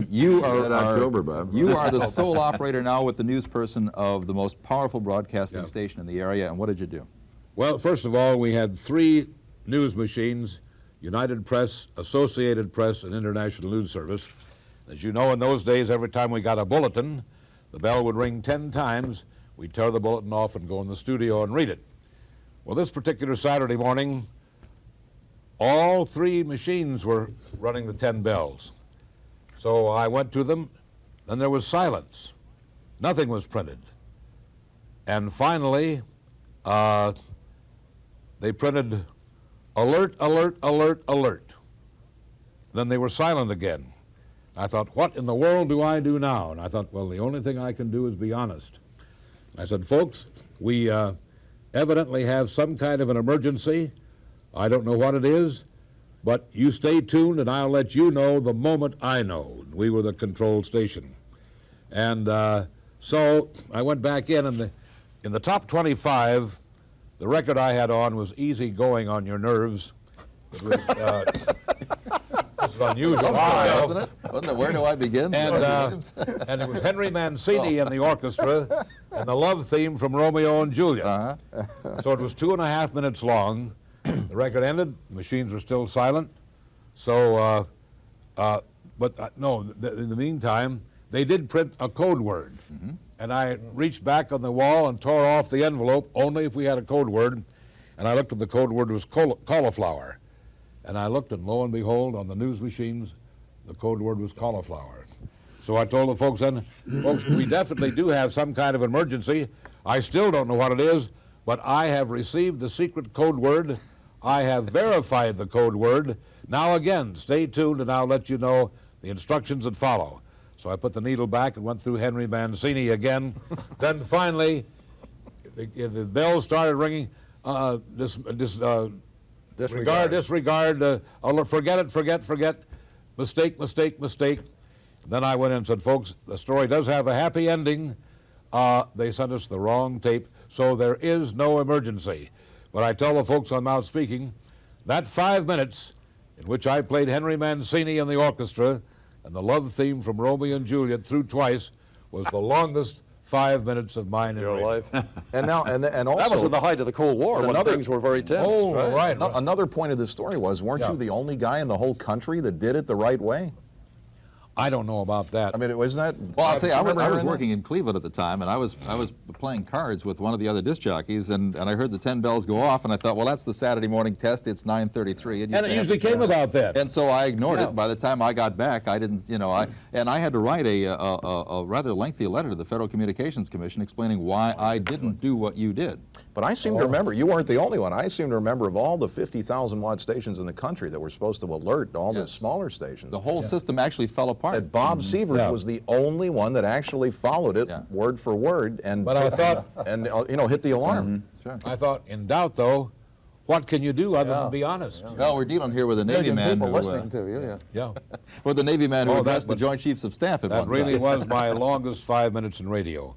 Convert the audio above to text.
you are, That October, Bob. you are the sole operator now with the news person of the most powerful broadcasting station in the area, and what did you do? Well, first of all, we had 3 news machines, United Press, Associated Press, and International News Service. As you know, in those days, every time we got a bulletin, the bell would ring 10 times. We'd tear the bulletin off and go in the studio and read it. Well, this particular Saturday morning, all 3 machines were running the 10 bells. So I went to them, and there was silence. Nothing was printed. And finally, they printed alert, alert, alert, alert. Then they were silent again. I thought, what in the world do I do now? And I thought, well, the only thing I can do is be honest. I said, folks, we evidently have some kind of an emergency. I don't know what it is, but you stay tuned and I'll let you know the moment I know. We were the control station. And so I went back in the top 25, the record I had on was Easy Going on Your Nerves. It was, this is unusual. Wasn't it? Wasn't it? Where do I begin? And it was Henry Mancini and the orchestra and the love theme from Romeo and Juliet. So it was 2.5 minutes long. The record ended, the machines were still silent. So, no, in the meantime, they did print a code word. And I reached back on the wall and tore off the envelope, only if we had a code word. And I looked at the code word, it was cauliflower. And I looked, and lo and behold, on the news machines, the code word was cauliflower. So I told the folks then, folks, we definitely do have some kind of emergency. I still don't know what it is, but I have received the secret code word. I have verified the code word. Now again, stay tuned, and I'll let you know the instructions that follow. So I put the needle back and went through Henry Mancini again. Then finally, the bells started ringing. Disregard, forget it, forget, mistake. Then I went in and said, folks, the story does have a happy ending. They sent us the wrong tape, so there is no emergency. But I tell the folks I'm out speaking, that 5 minutes in which I played Henry Mancini and the orchestra and the love theme from Romeo and Juliet through twice was the longest 5 minutes of mine in Your life. And also, That was at the height of the Cold War when things were very tense. Oh, right. Another point of the story was, weren't you the only guy in the whole country that did it the right way? I don't know about that. I mean, wasn't that? Well, I'll tell you, I was Remember working in Cleveland at the time, and I was playing cards with one of the other disc jockeys, and I heard the 10 bells go off, and I thought, well, that's the Saturday morning test. It's 9:33. And it usually came about that. And so I ignored it. By the time I got back, I didn't, and I had to write a rather lengthy letter to the Federal Communications Commission explaining why I didn't do what you did. But I seem to remember, you weren't the only one. I seem to remember of all the 50,000 watt stations in the country that were supposed to alert all the smaller stations. The whole system actually fell apart. That Bob Sievers was the only one that actually followed it word for word and But I thought, and hit the alarm. Sure. I thought, in doubt though, what can you do other than be honest? Well, we're dealing here with a Navy man People who, listening to you, Yeah. with the Navy man who Oh, addressed the Joint Chiefs of Staff at That one really time. was my longest 5 minutes in radio.